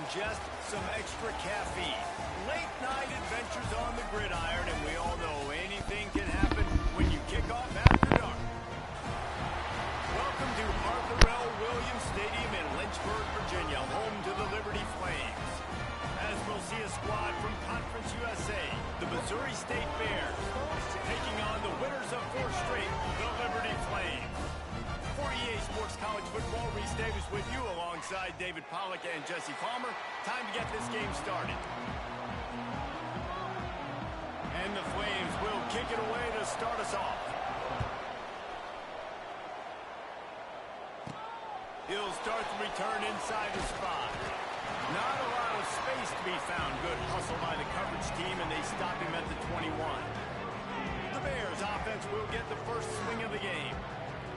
ingest some extra caffeine. Late night adventures on the gridiron, and we all know anything can happen when you kick off after dark. Welcome to Arthur L. Williams Stadium in Lynchburg, Virginia, home to the Liberty Flames. As we'll see a squad from Conference USA, the Missouri State Bears, taking on the winners of 4 straight, the Liberty Flames. For EA Sports College Football, Reese Davis with you alongside David Pollack and Jesse Palmer. Time to get this game started. And the Flames will kick it away to start us off. He'll start the return inside the spot. Not a lot of space to be found. Good hustle by the coverage team, and they stop him at the 21. The Bears offense will get the first swing of the game.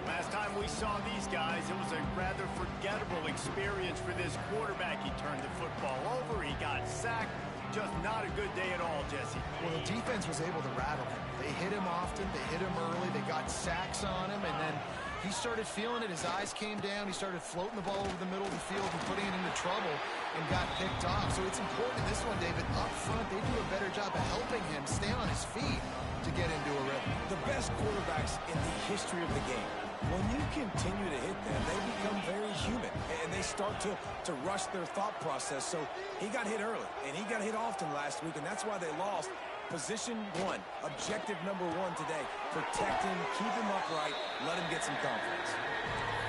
Last time we saw these guys, it was a rather forgettable experience for this quarterback. He turned the football over, he got sacked. Just not a good day at all, Jesse. Well, the defense was able to rattle him. They hit him often, they hit him early, they got sacks on him, and then he started feeling it. His eyes came down, he started floating the ball over the middle of the field and putting it into trouble and got picked off. So it's important in this one, David, up front, they do a better job of helping him stay on his feet to get into a rhythm. The best quarterbacks in the history of the game, when you continue to hit them, they become very human, and they start to rush their thought process. So he got hit early, and he got hit often last week, and that's why they lost. Position 1, objective number 1 today. Protect him, keep him upright, let him get some confidence.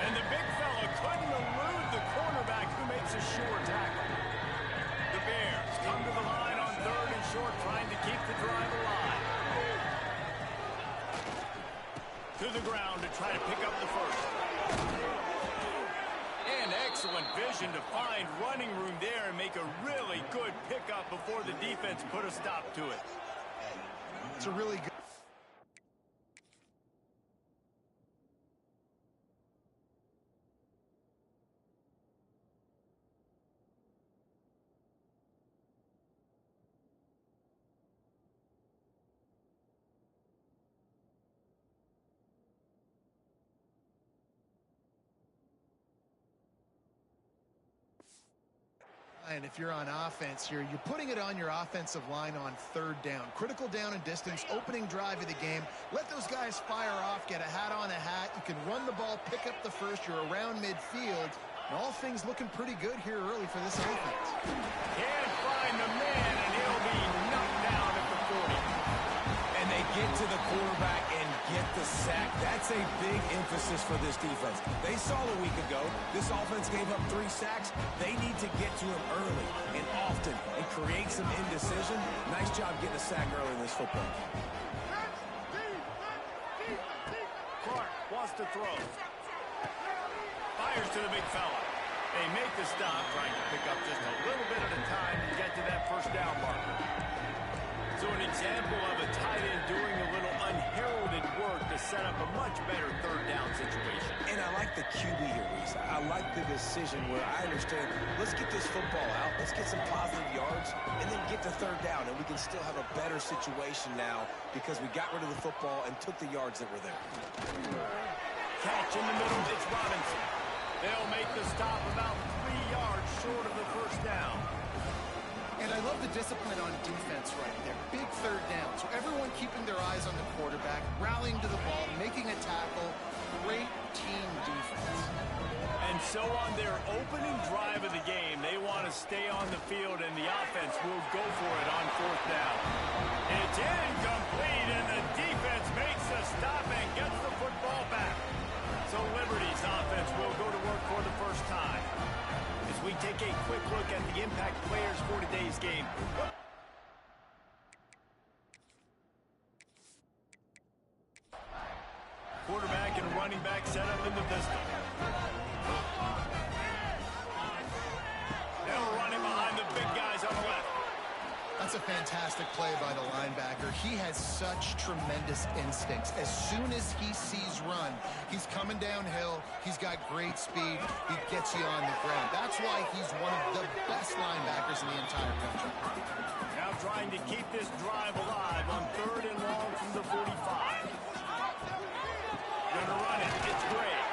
And the big fella couldn't elude the cornerback who makes a sure tackle. The Bears come to the line on 3rd and short, trying to keep the drive alive. To the ground to try to pick up the first. And excellent vision to find running room there and make a really good pickup before the defense put a stop to it. It's a really good... And if you're on offense here, you're putting it on your offensive line on 3rd down. Critical down and distance, opening drive of the game. Let those guys fire off, get a hat on a hat. You can run the ball, pick up the first. You're around midfield. And all things looking pretty good here early for this offense. Can't find the man, and he'll be knocked down at the 40. And they get to the quarterback and get the sack. That's a big emphasis for this defense. They saw a week ago, this offense gave up 3 sacks. They need to get to him early and often and create some indecision. Nice job getting a sack early in this football game. Clark wants to throw. Fires to the big fella. They make the stop, trying to pick up just a little bit at a time to get to that first down marker. So an example of a tight end doing a little unheralded work to set up a much better 3rd down situation. And I like the QB here, Reese. I like the decision where I understand, let's get this football out, let's get some positive yards, and then get to 3rd down, and we can still have a better situation now because we got rid of the football and took the yards that were there. Catch in the middle, it's Robinson. They'll make the stop about 3 yards short of the first down. And I love the discipline on defense right there. Big 3rd down. So everyone keeping their eyes on the quarterback, rallying to the ball, making a tackle. Great team defense. And so on their opening drive of the game, they want to stay on the field, and the offense will go for it on 4th down. It's incomplete, and the defense makes a stop and gets the football back. So Liberty's offense will go to work for the first time. As we take a quick look at the impact players for today's game. Quarterback and running back set up in the pistol. They'll run him behind the big guys on the left. That's a fantastic play by the linebacker. He has such tremendous instincts. As soon as he sees run, he's coming downhill. He's got great speed. He gets you on the ground. That's why he's one of the best linebackers in the entire country. Now trying to keep this drive alive on 3rd and long from the 45. Gonna run it. It's great.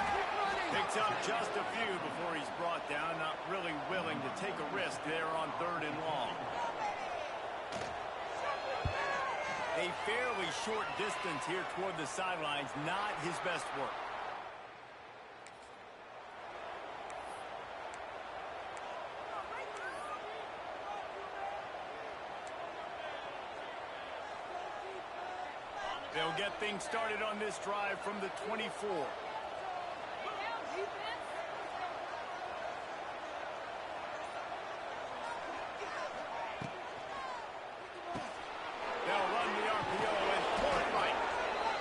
Picks up just a few before he's brought down. Not really willing to take a risk there on 3rd and long. A fairly short distance here toward the sidelines, not his best work. They'll get things started on this drive from the 24. They'll run the RPO and pull it right.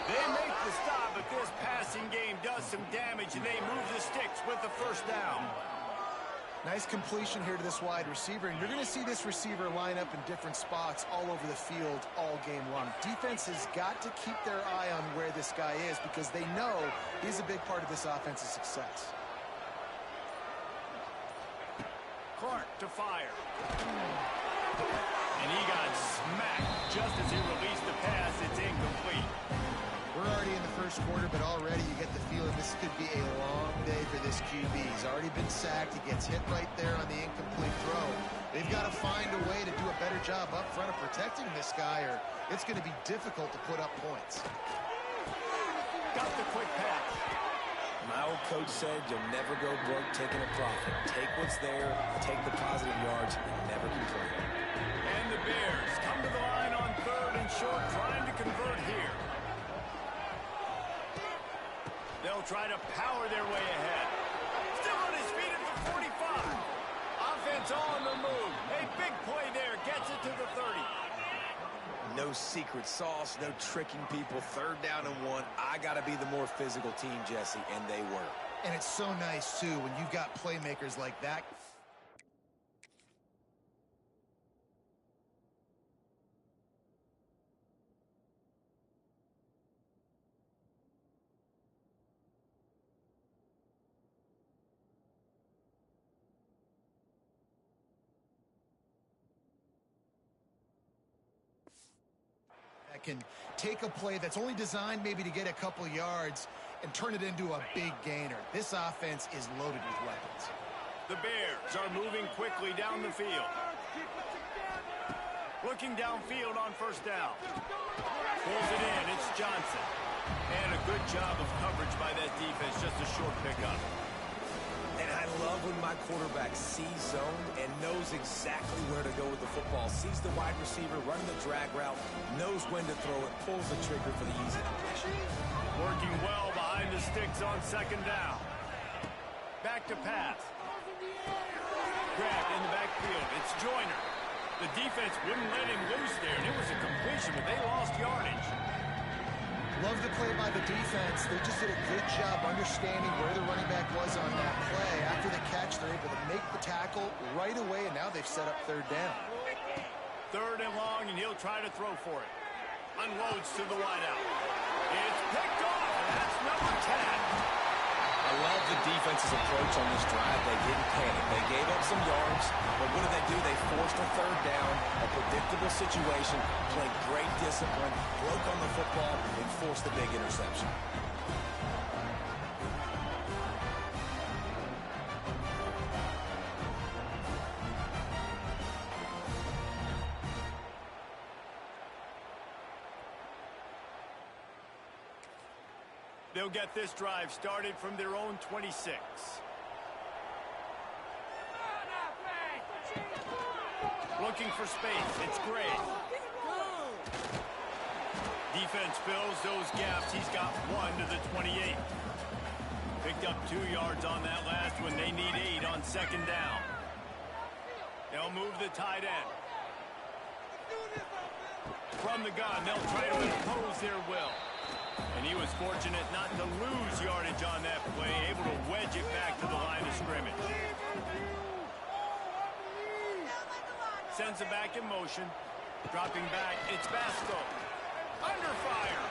They make the stop, but this passing game does some damage, and they move the sticks with the first down. Nice completion here to this wide receiver, and you're going to see this receiver line up in different spots all over the field all game long. Defense has got to keep their eye on where this guy is because they know he's a big part of this offense's success. Clark to fire. And he got smacked just as he released the pass. It's incomplete. We're already in the first quarter, but already you get the feeling this could be a long day for this QB. He's already been sacked. He gets hit right there on the incomplete throw. They've got to find a way to do a better job up front of protecting this guy, or it's going to be difficult to put up points. Got the quick pass. My old coach said you'll never go broke taking a profit. Take what's there, take the positive yards, and never complain. And the Bears come to the line on 3rd and short, trying to convert here. They'll try to power their way ahead. Still on his feet at the 45. Offense on the move. A big play there. Gets it to the 30. No secret sauce, no tricking people. 3rd down and 1. I got to be the more physical team, Jesse, and they were. And it's so nice, too, when you've got playmakers like that. That can take a play that's only designed maybe to get a couple yards and turn it into a big gainer. This offense is loaded with weapons. The Bears are moving quickly down the field. Looking downfield on 1st down. Pulls it in. It's Johnson. And a good job of coverage by that defense. Just a short pickup. And I love when my quarterback sees zone and knows exactly where to go with the football. Sees the wide receiver running the drag route, knows when to throw it, pulls the trigger for the easy completion. Working well behind the sticks on 2nd down. Back to pass. Grabbed in the backfield. It's Joyner. The defense wouldn't let him loose there, and it was a completion, but they lost yardage. Love the play by the defense. They just did a good job understanding where the running back was on that play. After the catch, they're able to make the tackle right away, and now they've set up 3rd down. 3rd and long, and he'll try to throw for it. Unloads to the wideout. It's picked off, and that's number 10. I love the defense's approach on this drive. They didn't panic. They gave up some yards, but what did they do? They forced a 3rd down, a predictable situation, played great discipline, broke on the football, and forced the big interception. They'll get this drive started from their own 26. Looking for space. It's Gray. Defense fills those gaps. He's got 1 to the 28. Picked up 2 yards on that last one. They need 8 on 2nd down. They'll move the tight end. From the gun, they'll try to impose their will. And he was fortunate not to lose yardage on that play, able to wedge it back to the line of scrimmage. Sends it back in motion. Dropping back, it's Basco. Under fire.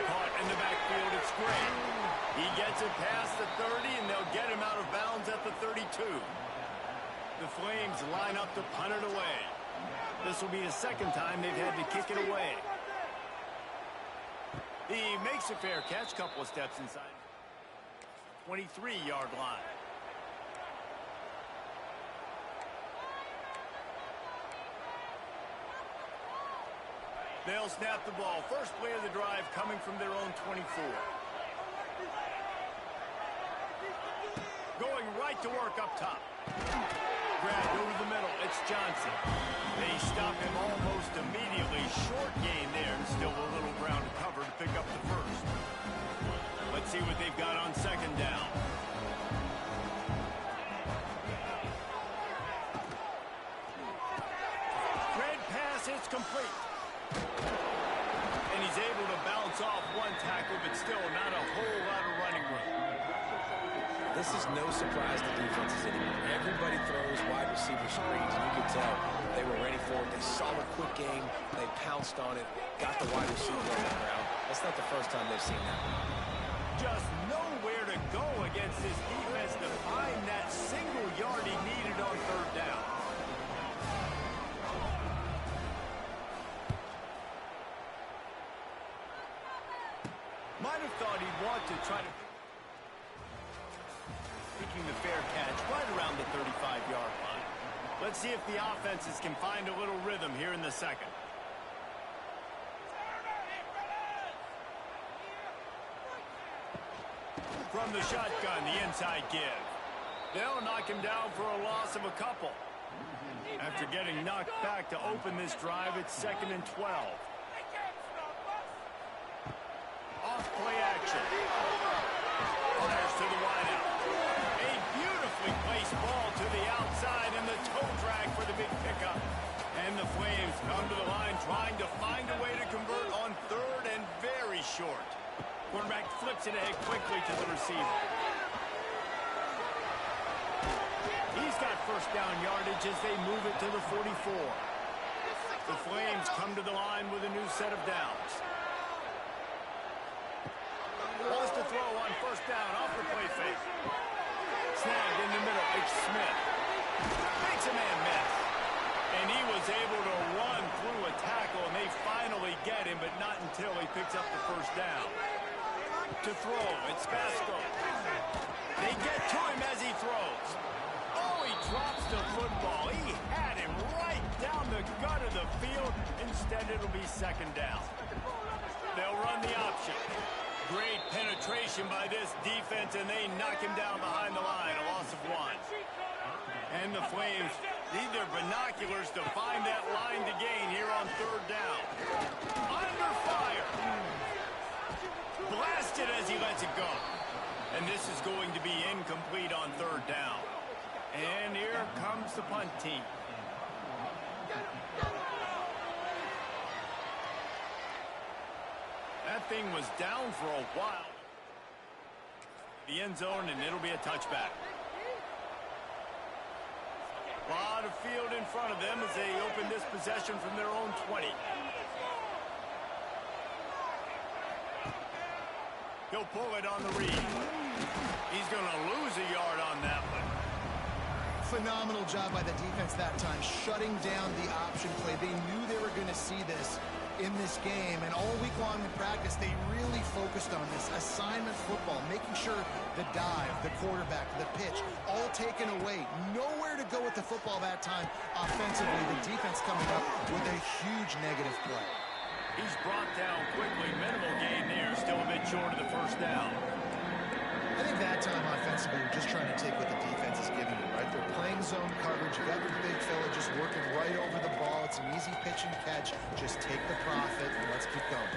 Caught in the backfield, it's Gray. He gets it past the 30, and they'll get him out of bounds at the 32. The Flames line up to punt it away. This will be the 2nd time they've had to kick it away. He makes a fair catch, couple of steps inside. 23-yard line. They'll snap the ball. First play of the drive coming from their own 24. Going right to work up top. Grabbed over the middle. It's Johnson. They stop him almost immediately. Short gain there, and still a little ground to cover to pick up the first. Let's see what they've got on second down. Red pass, it's complete. And he's able to bounce off one tackle, but still not a whole lot of running room. This is no surprise to defenses anymore. Everybody throws wide receiver screens, and you can tell they were ready for it. They saw the quick game. They pounced on it, got the wide receiver on the ground. That's not the first time they've seen that. Just nowhere to go against this defense to find that single yard he needed on third down. Might have thought he'd want to try to... Taking the fair catch right around the 35-yard line. Let's see if the offenses can find a little rhythm here in the second. From the shotgun, the inside give. They'll knock him down for a loss of a couple. After getting knocked back to open this drive, it's 2nd and 12. Off play action. Fires to the wideout. A beautifully placed ball to the outside and the toe drag for the big pickup. And the Flames come to the line trying to find a way to convert on third and very short. Quarterback flips it ahead quickly to the receiver. He's got first down yardage as they move it to the 44. The Flames come to the line with a new set of downs. Wants to throw on first down off the play fake. Snagged in the middle. It's Smith. Makes a man miss. And he was able to run through a tackle, and they finally get him, but not until he picks up the first down. To throw, it's Vasco. They get to him as he throws. Oh, he drops the football. He had him right down the gut of the field. Instead, it'll be second down. They'll run the option. Great penetration by this defense, and they knock him down behind the line. A loss of one. And the Flames need their binoculars to find that line to gain here on third down. Under fire. Blasted as he lets it go. And this is going to be incomplete on third down. And here comes the punt team. That thing was down for a while. The end zone, and it'll be a touchback. A lot of field in front of them as they open this possession from their own 20. He'll pull it on the read. He's going to lose a yard on that one. Phenomenal job by the defense that time, shutting down the option play. They knew they were going to see this in this game, and all week long in practice, they really focused on this assignment football, making sure the dive, the quarterback, the pitch, all taken away. Nowhere to go with the football that time offensively. The defense coming up with a huge negative play. He's brought down quickly. Minimal gain there. Still a bit short of the first down. I think that time offensively, you're just trying to take what the defense is giving you, right? They're playing zone coverage. You got your big fella just working right over the ball. It's an easy pitch and catch. Just take the profit and let's keep going.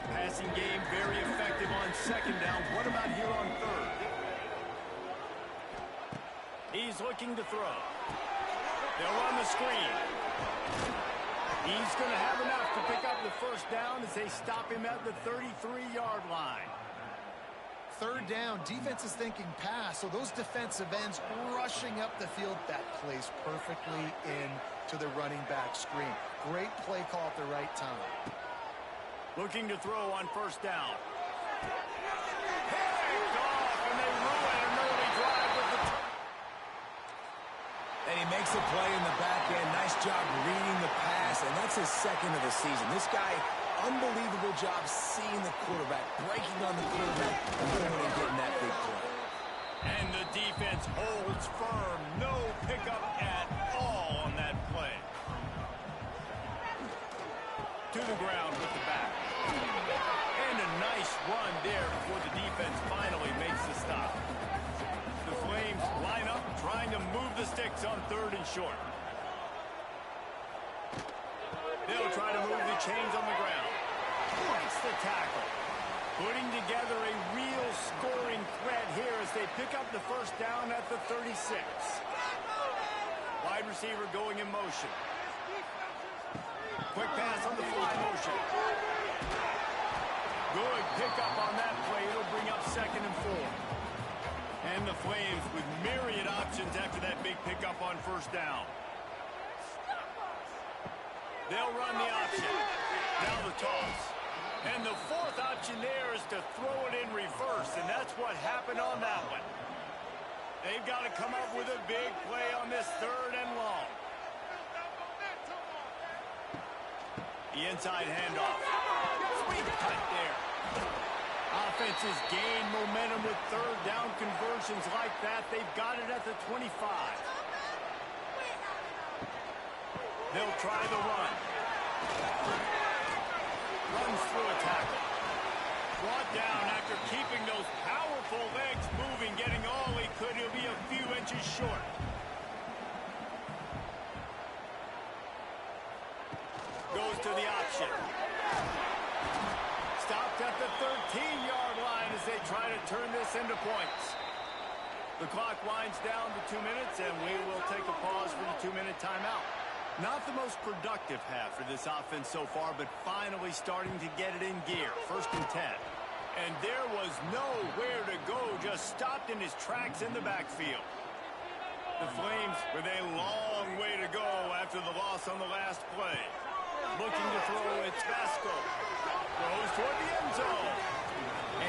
Passing game very effective on second down. What about here on third? He's looking to throw. They'll run the screen. He's going to have enough to pick up the first down as they stop him at the 33-yard line. Third down, defense is thinking pass, so those defensive ends rushing up the field. That plays perfectly into the running back screen. Great play call at the right time. Looking to throw on first down. Picked off, and they ruin an early drive with the... And he makes a play in the back end. Nice job reading the pass, and that's his second of the season. This guy, unbelievable job seeing the quarterback, breaking on the quarterback, and going and getting that big play. And the defense defense holds firm. No pickup at all on that play. To the ground with the back. And a nice run there before the defense finally makes the stop. The Flames line up trying to move the sticks on 3rd and short. They'll try to move the chains on the ground. Breaks the tackle. Putting together a real scoring threat here as they pick up the first down at the 36. Wide receiver going in motion. Quick pass on the fly motion. Good pickup on that play. It'll bring up 2nd and 4. And the Flames with myriad options after that big pickup on 1st down. They'll run the option. Now the toss. And the 4th option there is to throw it in reverse, and that's what happened on that one. They've got to come up with a big play on this 3rd and long. The inside handoff. Sweet cut there. Offenses gain momentum with 3rd down conversions like that. They've got it at the 25. They'll try the run. Runs through a tackle. Brought down after keeping those powerful legs moving, getting all he could. He'll be a few inches short. Goes to the option. Stopped at the 13-yard line as they try to turn this into points. The clock winds down to 2 minutes, and we will take a pause for the 2-minute timeout. Not the most productive half for this offense so far, but finally starting to get it in gear. 1st and 10. And there was nowhere to go, just stopped in his tracks in the backfield. The Flames with a long way to go after the loss on the last play. Looking to throw, it's Vasco. Throws toward the end zone.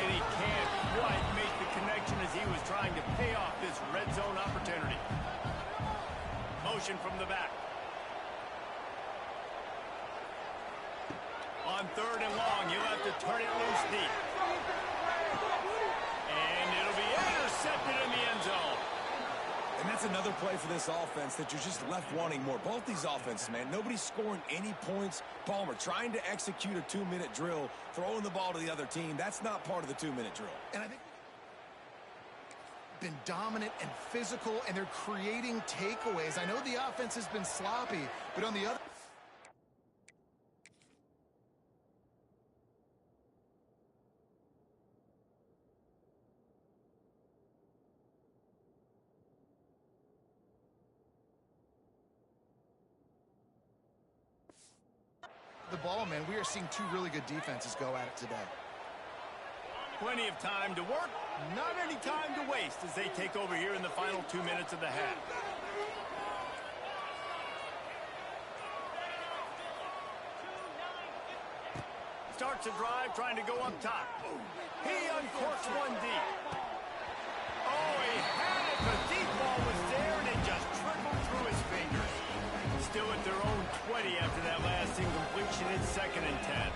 And he can't quite make the connection as he was trying to pay off this red zone opportunity. Motion from the back. On 3rd and long, you'll have to turn it loose deep. And it'll be intercepted in the end zone. And that's another play for this offense that you're just left wanting more. Both these offenses, man, nobody's scoring any points. Palmer trying to execute a 2-minute drill, throwing the ball to the other team. That's not part of the 2-minute drill. And I think been dominant and physical, and they're creating takeaways. I know the offense has been sloppy, but on the other... the ball, man, we are seeing 2 really good defenses go at it today. Plenty of time to work, not any time to waste as they take over here in the final 2 minutes of the half. Starts a drive trying to go up top. He uncorks one deep. Oh, he had it. The deep ball was there, and it just trickled through his fingers. Still at their own 20 after that last incompletion. It's 2nd and 10.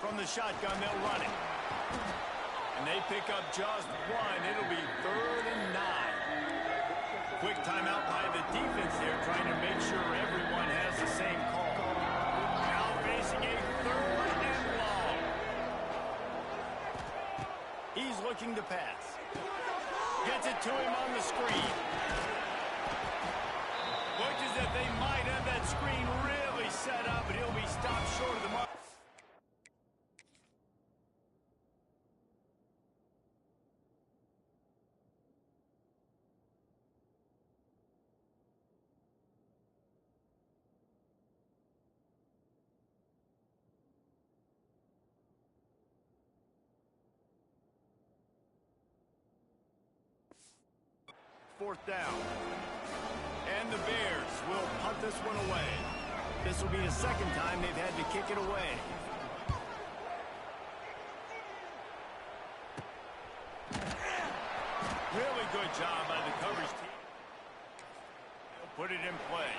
From the shotgun, they'll run it. And they pick up just 1. It'll be 3rd and 9. Quick timeout by the defense there, trying to make sure everyone has the same call. Now facing a 3rd and long. He's looking to pass. Gets it to him on the screen. Looks as if they might have that screen really set up, but he'll be stopped short of the mark. Fourth down. And the Bears will punt this one away. This will be the 2nd time they've had to kick it away. Really good job by the coverage team. They'll put it in play.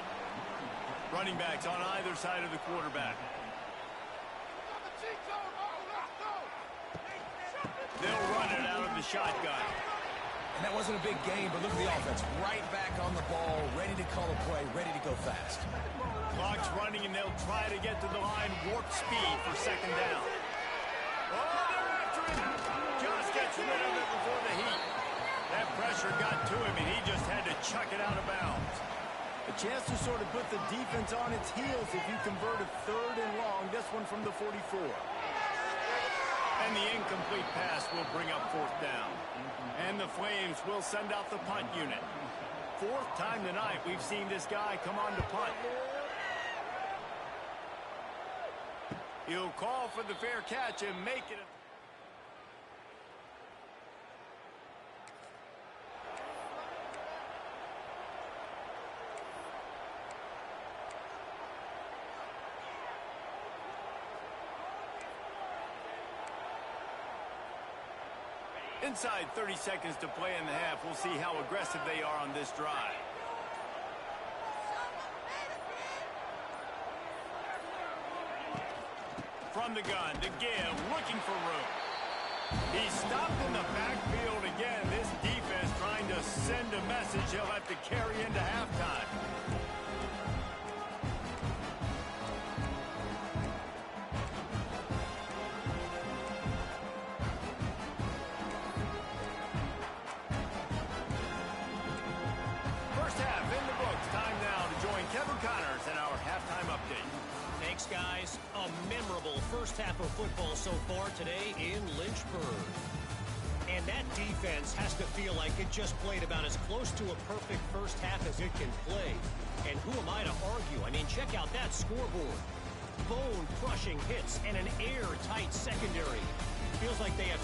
Running backs on either side of the quarterback. They'll run it out of the shotgun. And that wasn't a big game, but look at the offense. Right back on the ball, ready to call a play, ready to go fast. Clock's running, and they'll try to get to the line. Warp speed for second down. Oh, they're after him. Just gets rid of it before the heat. That pressure got to him, and he just had to chuck it out of bounds. A chance to sort of put the defense on its heels if you convert a 3rd and long. This one from the 44. And the incomplete pass will bring up 4th down. And the Flames will send out the punt unit. 4th time tonight we've seen this guy come on to punt. He'll call for the fair catch and make it. Inside 30 seconds to play in the half. We'll see how aggressive they are on this drive. From the gun, to give, looking for room. He's stopped in the backfield again. This defense trying to send a message he'll have to carry into halftime. Guys, a memorable first half of football so far today in Lynchburg. And that defense has to feel like it just played about as close to a perfect first half as it can play. And who am I to argue? I mean, check out that scoreboard. Bone-crushing hits and an airtight secondary. Feels like they have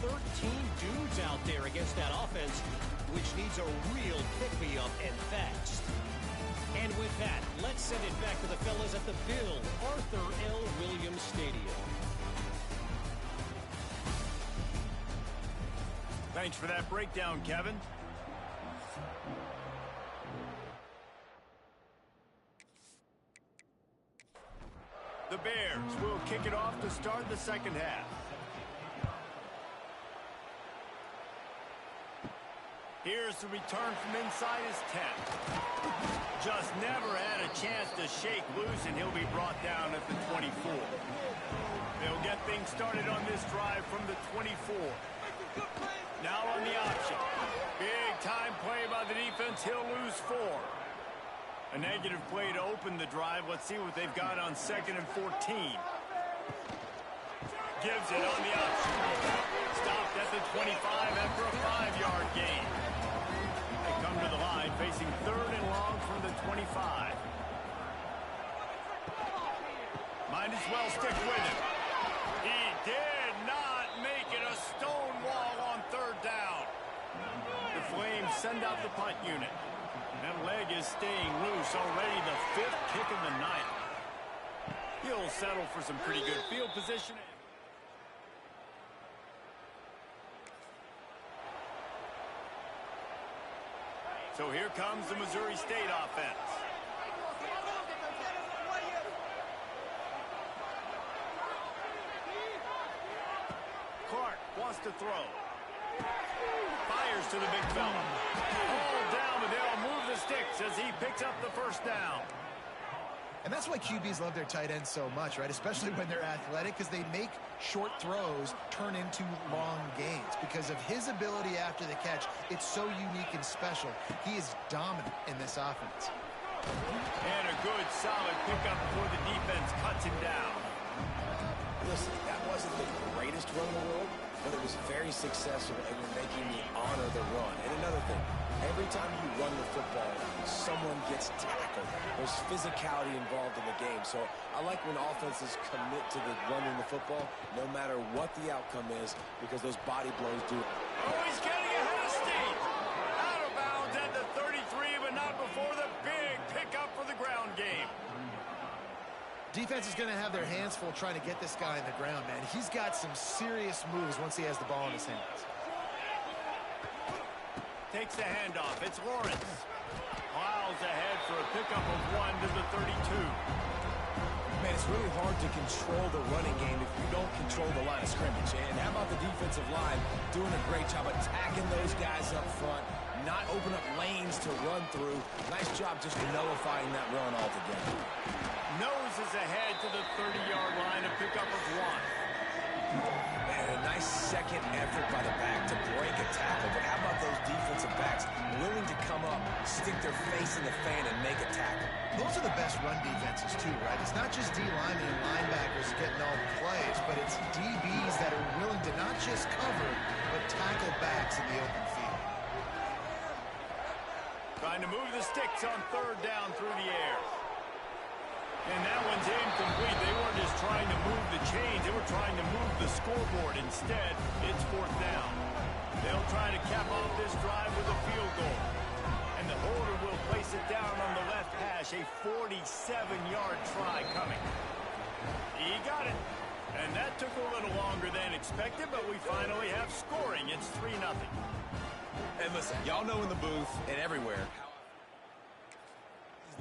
12, 13 dudes out there against that offense, which needs a real pick-me-up and fast. And with that, let's send it back to the fellas at the Bill Arthur L. Williams Stadium. Thanks for that breakdown, Kevin. The Bears will kick it off to start the second half. Here's the return from inside his 10. Just never had a chance to shake loose, and he'll be brought down at the 24. They'll get things started on this drive from the 24. Now on the option. Big time play by the defense. He'll lose 4. A negative play to open the drive. Let's see what they've got on 2nd and 14. Gives it on the option. Stopped at the 25 after a 5-yard gain. They come to the line facing 3rd and long from the 25. Might as well stick with him. He did not make it a stone wall on 3rd down. The Flames send out the punt unit. That leg is staying loose already, the 5th kick of the night. He'll settle for some pretty good field position. So here comes the Missouri State offense. Clark wants to throw. Fires to the big fella. All down, but they'll move the sticks as he picks up the 1st down. And that's why QBs love their tight ends so much, right? Especially when they're athletic, because they make short throws turn into long gains. Because of his ability after the catch, it's so unique and special. He is dominant in this offense. And a good, solid pickup before the defense cuts him down. Listen, that wasn't the greatest run in the world, but it was very successful, and you're making me honor the run. And another thing, every time you run the football, someone gets tackled. There's physicality involved in the game. So I like when offenses commit to the running the football, no matter what the outcome is, because those body blows do it. Oh, he's getting ahead of steam. Out of bounds at the 33, but not before the big pickup for the ground game. Defense is going to have their hands full trying to get this guy in the ground, man. He's got some serious moves once he has the ball in his hands. Takes the handoff. It's Lawrence. Plows ahead for a pickup of 1 to the 32. Man, it's really hard to control the running game if you don't control control the line of scrimmage. And how about the defensive line doing a great job attacking those guys up front, not open up lanes to run through. Nice job just nullifying that run altogether. Noses ahead to the 30-yard line, a pickup of 1. And a nice second effort by the back to break a tackle. But how about those defensive backs willing to come up, stick their face in the fan, and make a tackle? Those are the best run defenses, too, right? It's not just D-linemen and linebackers getting all the plays, but it's DBs that are willing to not just cover, but tackle backs in the open field. Trying to move the sticks on third down through the air. And that one's incomplete. They weren't just trying to move the chains. They were trying to move the scoreboard. Instead, it's fourth down. They'll try to cap off this drive with a field goal. And the holder will place it down on the left hash. A 47-yard try coming. He got it. And that took a little longer than expected, but we finally have scoring. It's 3-0. And listen, y'all know in the booth and everywhere,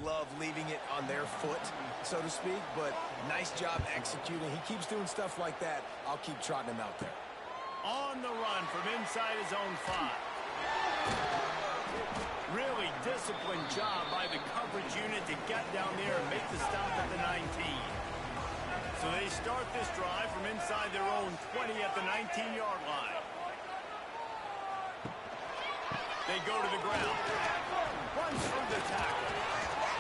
love leaving it on their foot, so to speak, but nice job executing. He keeps doing stuff like that. I'll keep trotting him out there. On the run from inside his own 5. Really disciplined job by the coverage unit to get down there and make the stop at the 19. So they start this drive from inside their own 20 at the 19-yard line. They go to the ground. Runs through the tackle.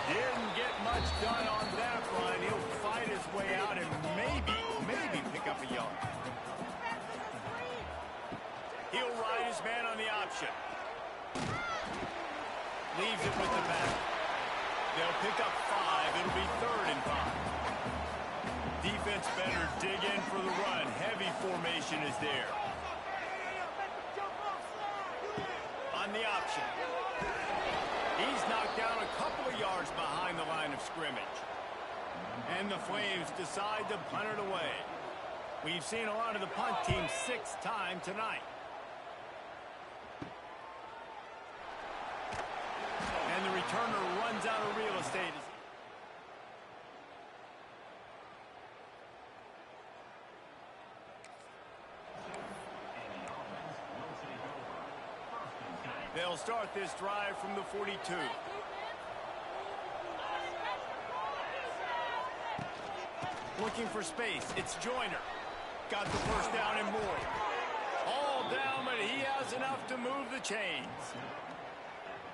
Didn't get much done on that run. He'll fight his way out and maybe pick up a yard. He'll ride his man on the option. Leaves it with the back. They'll pick up 5. It'll be 3rd and 5. Defense better dig in for the run. Heavy formation is there. On the option. He's knocked down a couple of yards behind the line of scrimmage. And the Flames decide to punt it away. We've seen a lot of the punt team 6 times tonight. And the returner runs out of real estate. They'll start this drive from the 42. Looking for space. It's Joyner. Got the first down and more. All down, but he has enough to move the chains.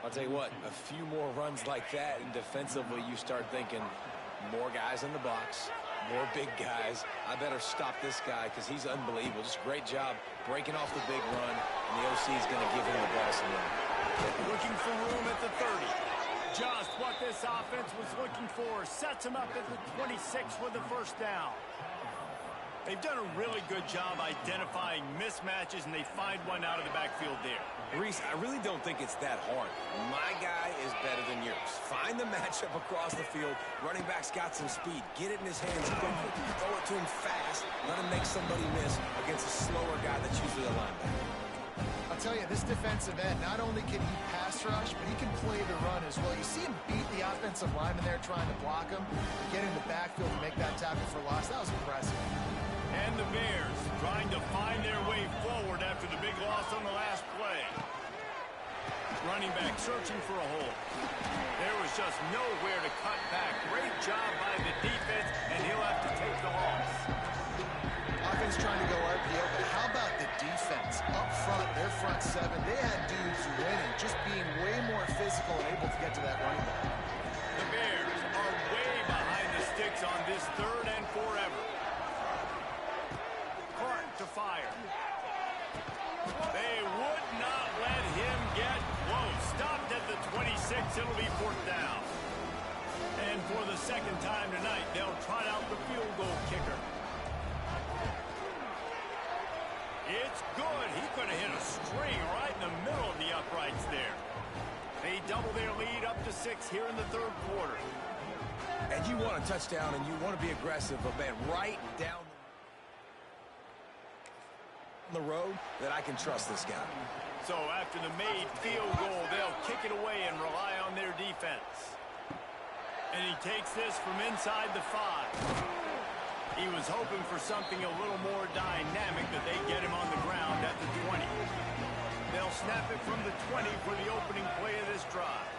I'll tell you what, a few more runs like that, and defensively you start thinking more guys in the box, more big guys. I better stop this guy because he's unbelievable. Just great job breaking off the big run, and the OC is going to give him the ball some run. Looking for room at the 30. Just what this offense was looking for. Sets him up at the 26 with the first down. They've done a really good job identifying mismatches, and they find one out of the backfield there. Reese, I really don't think it's that hard. My guy is better than yours. Find the matchup across the field. Running back's got some speed. Get it in his hands quickly. Throw it to him fast. Let him make somebody miss against a slower guy that's usually a linebacker. I'll tell you, this defensive end, not only can he pass rush, but he can play the run as well. You see him beat the offensive lineman there trying to block him, get in the backfield and make that tackle for loss. That was impressive. And the Bears trying to find their way forward after the big loss on the last play. Running back searching for a hole. There was just nowhere to cut back. Great job by the defense, and he'll have to take the loss. Offense trying to go RPO, but how about the defense? Up front, their front 7, they had dudes winning, just being way more physical and able to get to that running back. The Bears are way behind the sticks on this 3rd and forever. To fire. They would not let him get close. Stopped at the 26. It'll be 4th down. And for the second time tonight, they'll trot out the field goal kicker. It's good. He could have hit a string right in the middle of the uprights there. They double their lead up to 6 here in the 3rd quarter. And you want a touchdown and you want to be aggressive, but man, right down the road that I can trust this guy. So after the made field goal, they'll kick it away and rely on their defense. And he takes this from inside the 5. He was hoping for something a little more dynamic, that they get him on the ground at the 20. They'll snap it from the 20 for the opening play of this drive.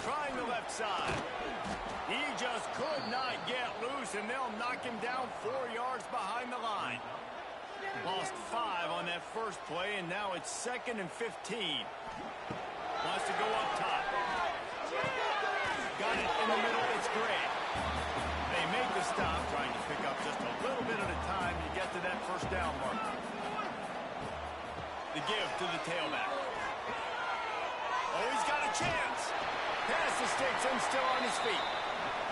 Trying the left side. He just could not get loose, and they'll knock him down 4 yards behind the line. Lost 5 on that first play, and now it's 2nd and 15. Wants to go up top. Got it in the middle. It's great. They make the stop, trying to pick up just a little bit at a time to get to that first down mark. The give to the tailback. Oh, he's got a chance. Pass the sticks and still on his feet.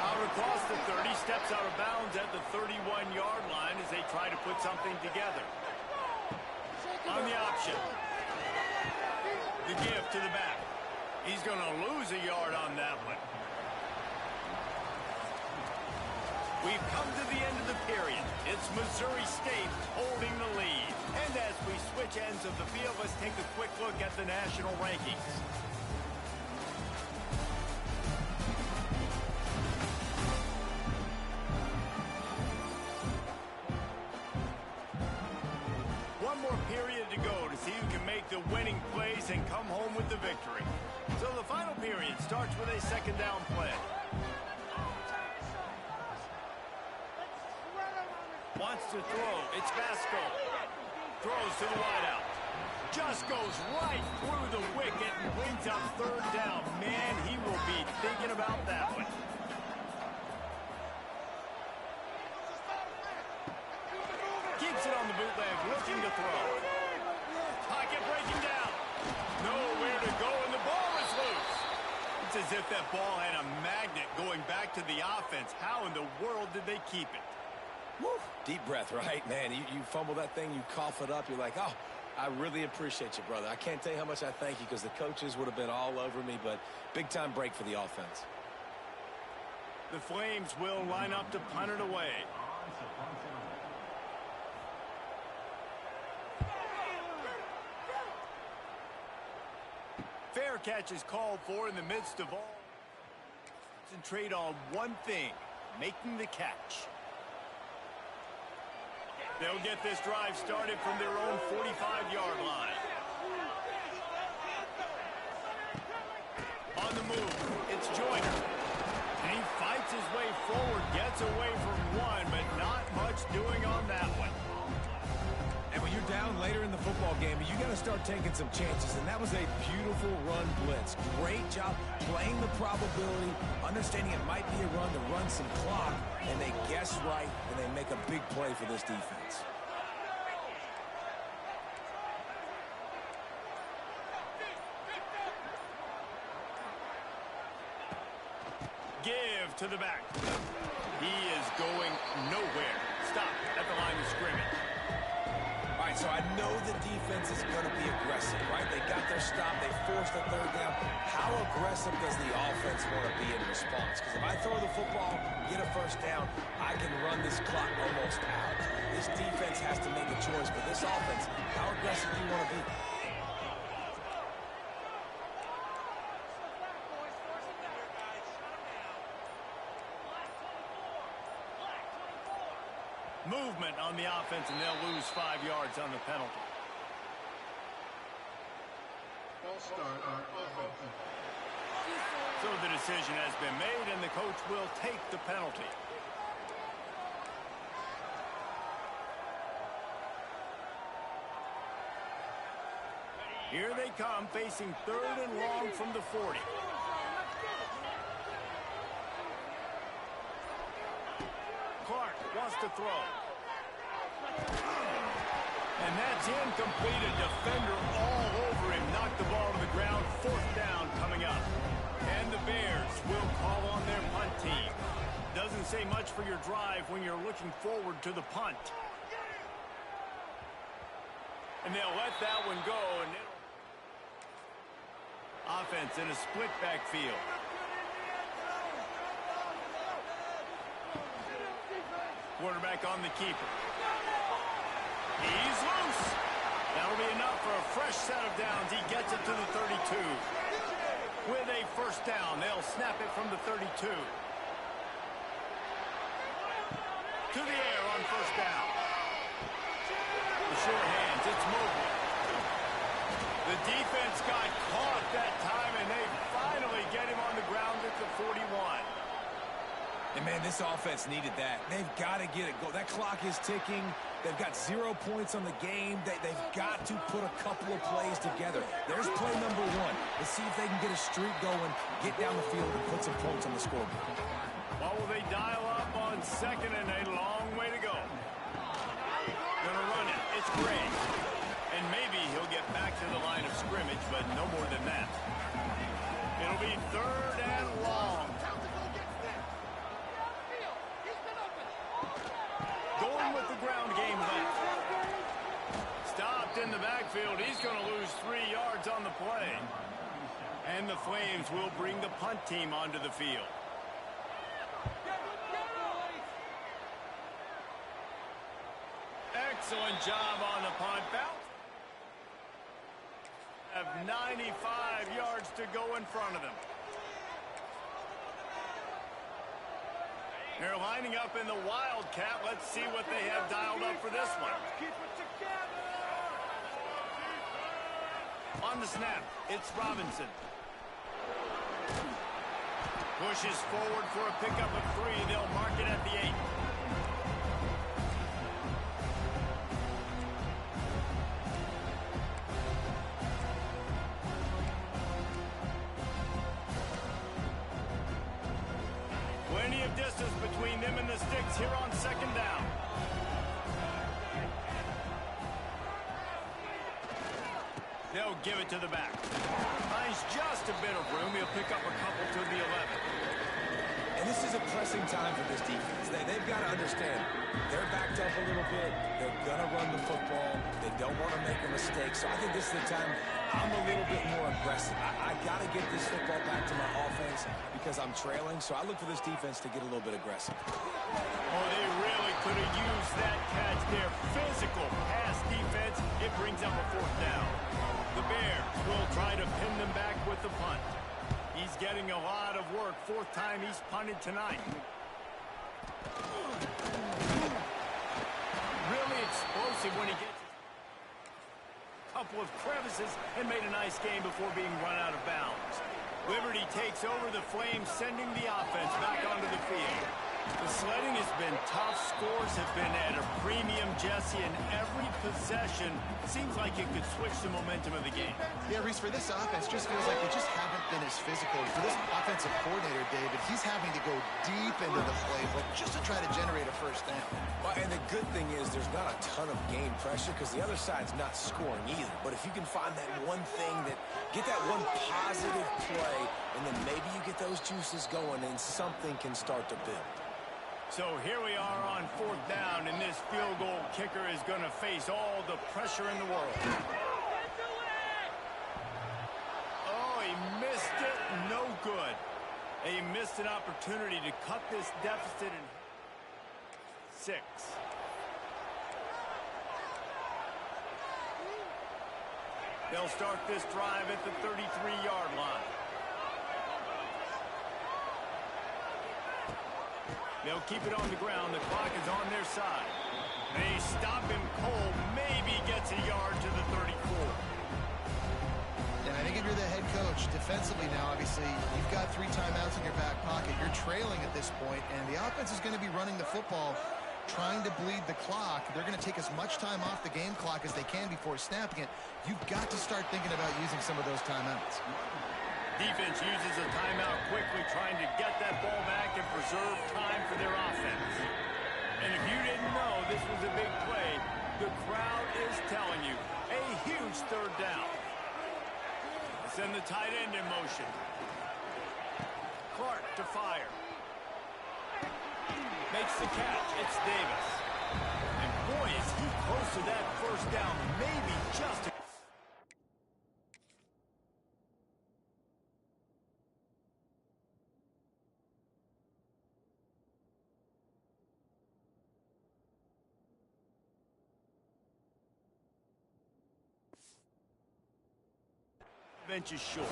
Out across the 30, steps out of bounds at the 31-yard line as they try to put something together. On the option. The give to the back. He's going to lose a yard on that one. We've come to the end of the period. It's Missouri State holding the lead. And as we switch ends of the field, let's take a quick look at the national rankings. One more period to go to see who can make the winning plays and come home with the victory. So the final period starts with a second down play. Wants to throw. It's Vasco. Throws to the wideout. Just goes right through the wicket and brings up third down. Man, he will be thinking about that one. Keeps it on the bootleg, looking to throw. Pocket breaking down. Nowhere to go, and the ball is loose. It's as if that ball had a magnet going back to the offense. How in the world did they keep it? Woo. Deep breath, right? Man, you fumble that thing, you cough it up, you're like, oh, I really appreciate you, brother. I can't tell you how much I thank you, because the coaches would have been all over me, but big-time break for the offense. The Flames will line up to punt it away. Fair catch is called for in the midst of all. Concentrate on one thing, making the catch. They'll get this drive started from their own 45-yard line. On the move, it's Joyner. And he fights his way forward, gets away from one, but not much doing on that one. And when you're down later in the football game, you got to start taking some chances, and that was a beautiful run blitz. Great job playing the probability, understanding it might be a run to run some clock, and they guess right, and they make a big play for this defense. Give to the back. He is going nowhere. Stop at the line of scrimmage. All right, so I know the defense is going to be aggressive, right? They got their stop. They forced the third down. How aggressive does the offense want to be in response? Because if I throw the football, get a first down, I can run this clock almost out. This defense has to make a choice, but this offense, how aggressive do you want to be? Movement on the offense, and they'll lose 5 yards on the penalty. False start on offense. So the decision has been made, and the coach will take the penalty. Here they come, facing third and long from the 40. Clark wants to throw. And that's incomplete. A defender all over him. Knocked the ball to the ground. Fourth down coming up. And the Bears will call on their punt team. Doesn't say much for your drive when you're looking forward to the punt. And they'll let that one go. And offense in a split backfield. Quarterback on the keeper. He's loose. That'll be enough for a fresh set of downs. He gets it to the 32. With a first down, they'll snap it from the 32. to the air on first down. The sure hands, it's Mobley. The defense got caught that time, and they finally get him on the ground at the 41. And, man, this offense needed that. They've got to get it go. That clock is ticking. They've got 0 points on the game. They've got to put a couple of plays together. There's play number 1. Let's see if they can get a streak going, get down the field, and put some points on the scoreboard. What will they dial up on second and a long way to go? Gonna run it. It's Gray. And maybe he'll get back to the line of scrimmage, but no more than that. It'll be third and long. Going with the ground game left. Stopped in the backfield. He's going to lose 3 yards on the play. And the Flames will bring the punt team onto the field. Excellent job on the punt. Bounce. Have 95 yards to go in front of them. They're lining up in the Wildcat. Let's see what they have dialed up for this one. On the snap, it's Robinson. Pushes forward for a pickup of 3. They'll mark it at the 8. Plenty of distance between them and the sticks here on second down. They'll give it to the back. Finds just a bit of room. He'll pick up a couple to the 11. And this is a pressing time for this defense. They've got to understand. They're backed up a little bit. They're going to run the football. They don't want to make a mistake. So I think this is the time I'm a little bit more aggressive. I got to get this football back to my offense because I'm trailing. So I look for this defense to get a little bit aggressive. Oh, they really could have used that catch there. Physical pass defense. It brings up a 4th down. The Bears will try to pin them back with the punt. He's getting a lot of work. 4th time he's punted tonight. Really explosive when he gets a couple of crevices and made a nice game before being run out of bounds. Liberty takes over the Flames, sending the offense back onto the field. The sledding has been tough. Scores have been at a premium, Jesse, and every possession seems like it could switch the momentum of the game. Yeah, Reese, for this offense, just feels like they just haven't been as physical. For this offensive coordinator, David, he's having to go deep into the playbook just to try to generate a first down. Well, and the good thing is there's not a ton of game pressure because the other side's not scoring either. But if you can find that one thing, get that one positive play, and then maybe you get those juices going and something can start to build. So here we are on 4th down, and this field goal kicker is going to face all the pressure in the world. Oh, he missed it. No good. He missed an opportunity to cut this deficit in 6. They'll start this drive at the 33-yard line. They'll keep it on the ground. The clock is on their side. They stop him cold. Maybe gets a yard to the 34. And I think if you're the head coach, defensively now, obviously, you've got 3 timeouts in your back pocket. You're trailing at this point, and the offense is going to be running the football, trying to bleed the clock. They're going to take as much time off the game clock as they can before snapping it. You've got to start thinking about using some of those timeouts. Defense uses a timeout quickly, trying to get that ball back and preserve time for their offense. And if you didn't know this was a big play, the crowd is telling you a huge 3rd down. Send the tight end in motion. Clark to fire. Makes the catch. It's Davis. And boy, is he close to that first down. Maybe just bench is short.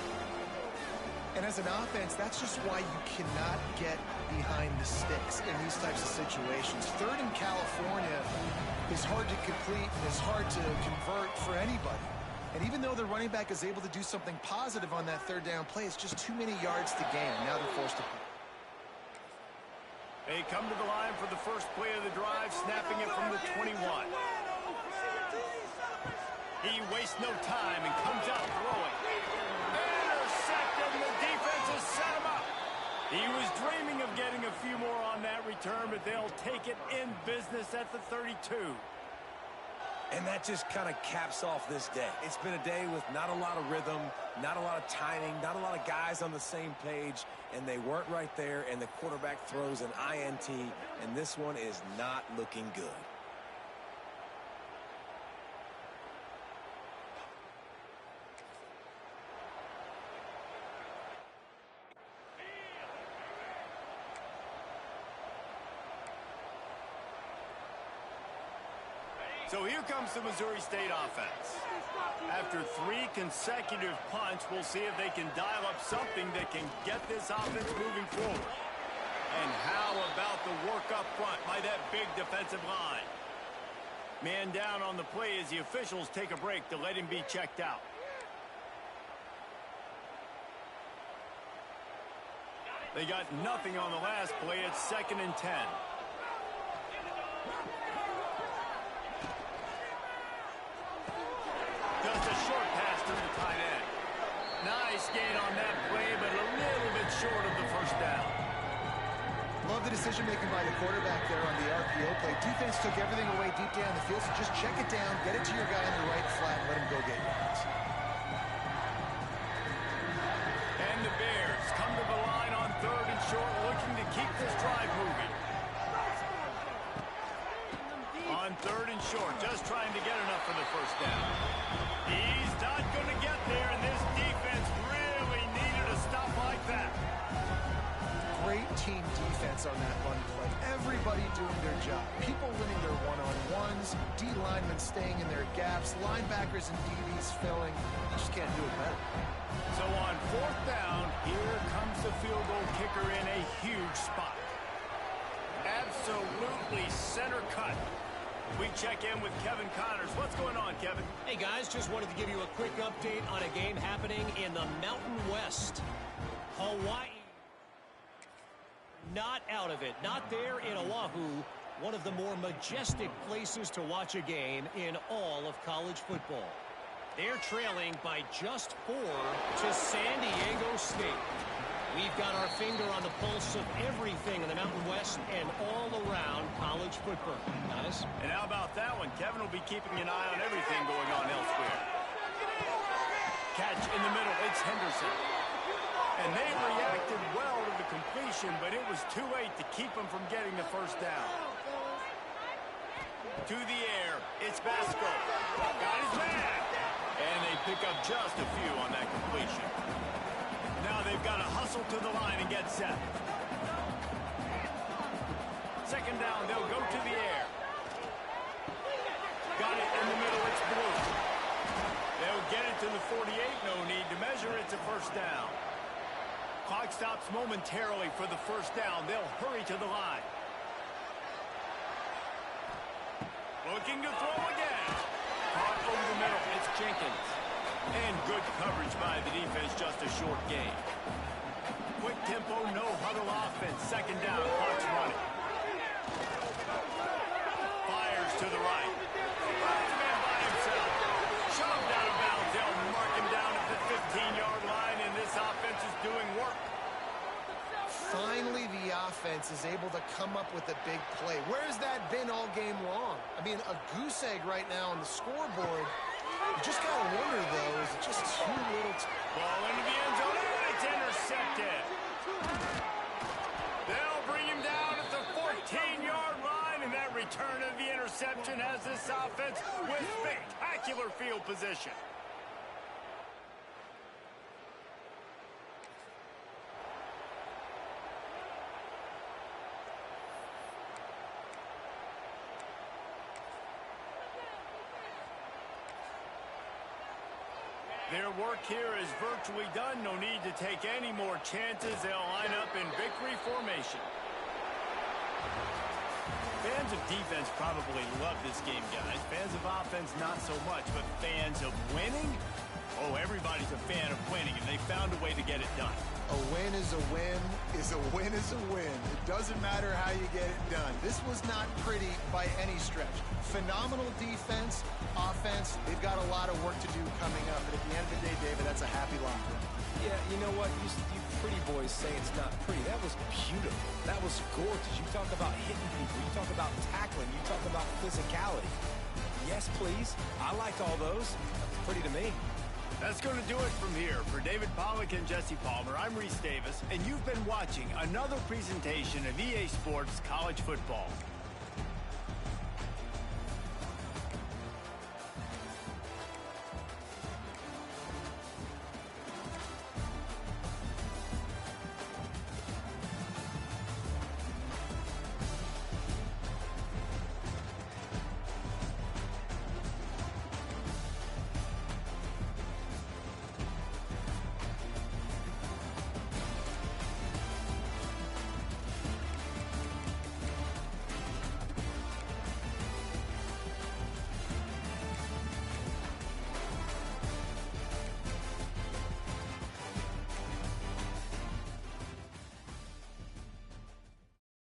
And as an offense, that's just why you cannot get behind the sticks in these types of situations. Third in California is hard to complete and is hard to convert for anybody. And even though the running back is able to do something positive on that third down play, it's just too many yards to gain. Now they're forced to punt. They come to the line for the first play of the drive, snapping it from the 21. He wastes no time and comes out throwing. Intercepted, and the defense has set him up. He was dreaming of getting a few more on that return, but they'll take it in business at the 32. And that just kind of caps off this day. It's been a day with not a lot of rhythm, not a lot of timing, not a lot of guys on the same page, and they weren't right there, and the quarterback throws an INT, and this one is not looking good. So here comes the Missouri State offense. After 3 consecutive punts, we'll see if they can dial up something that can get this offense moving forward. And how about the work up front by that big defensive line? Man down on the play as the officials take a break to let him be checked out. They got nothing on the last play. It's 2nd and 10. Just a short pass to the tight end. Nice gain on that play, but a little bit short of the first down. Love the decision-making by the quarterback there on the RPO play. Defense took everything away deep down the field, so just check it down, get it to your guy in the right flat, and let him go get yards. And the Bears come to the line on 3rd and short, looking to keep this drive moving. On 3rd and short, just trying to get enough for the first down. He's not going to get there, and this defense really needed a stop like that. Great team defense on that run play. Everybody doing their job. People winning their one-on-ones, D linemen staying in their gaps, linebackers and DBs filling. You just can't do it better. So on 4th down, here comes the field goal kicker in a huge spot. Absolutely center cut. We check in with Kevin Connors. What's going on, Kevin? Hey, guys, just wanted to give you a quick update on a game happening in the Mountain West. Hawaii not out of it. Not there in Oahu, one of the more majestic places to watch a game in all of college football. They're trailing by just 4 to San Diego State. We've got our finger on the pulse of everything in the Mountain West and all around college football, guys. And how about that one? Kevin will be keeping an eye on everything going on elsewhere. Catch in the middle. It's Henderson. And they reacted well to the completion, but it was too late to keep them from getting the first down. To the air. It's Basco. Got his man. And they pick up just a few on that completion. Now they've got to hustle to the line and get set. 2nd down, they'll go to the air. Got it in the middle, it's Blue. They'll get it to the 48, no need to measure, it's a first down. Clock stops momentarily for the first down. They'll hurry to the line. Looking to throw again. Caught over the middle, it's Jenkins. And good coverage by the defense, just a short gain. Quick tempo, no huddle offense. 2nd down, clock's running. Fires to the right. Finds a man by himself. Shoved out of bounds. They'll mark him down at the 15-yard line, and this offense is doing work. Finally, the offense is able to come up with a big play. Where's that been all game long? I mean, a goose egg right now on the scoreboard. You just got to wonder, though, is it just too little? Ball into the end zone, and it's intercepted. They'll bring him down at the 14-yard line, and that return of the interception has this offense with spectacular field position. Their work here is virtually done. No need to take any more chances. They'll line up in victory formation. Fans of defense probably love this game, guys. Fans of offense, not so much. But fans of winning? Oh, everybody's a fan of winning, and they found a way to get it done. A win is a win is a win is a win. It doesn't matter how you get it done. This was not pretty by any stretch. Phenomenal defense, offense. They've got a lot of work to do coming up. But at the end of the day, David, that's a happy locker room. Yeah, you know what? You pretty boys say it's not pretty. That was beautiful. That was gorgeous. You talk about hitting people. You talk about tackling. You talk about physicality. Yes, please. I like all those. Pretty to me. That's going to do it from here. For David Pollack and Jesse Palmer, I'm Reese Davis, and you've been watching another presentation of EA Sports College Football.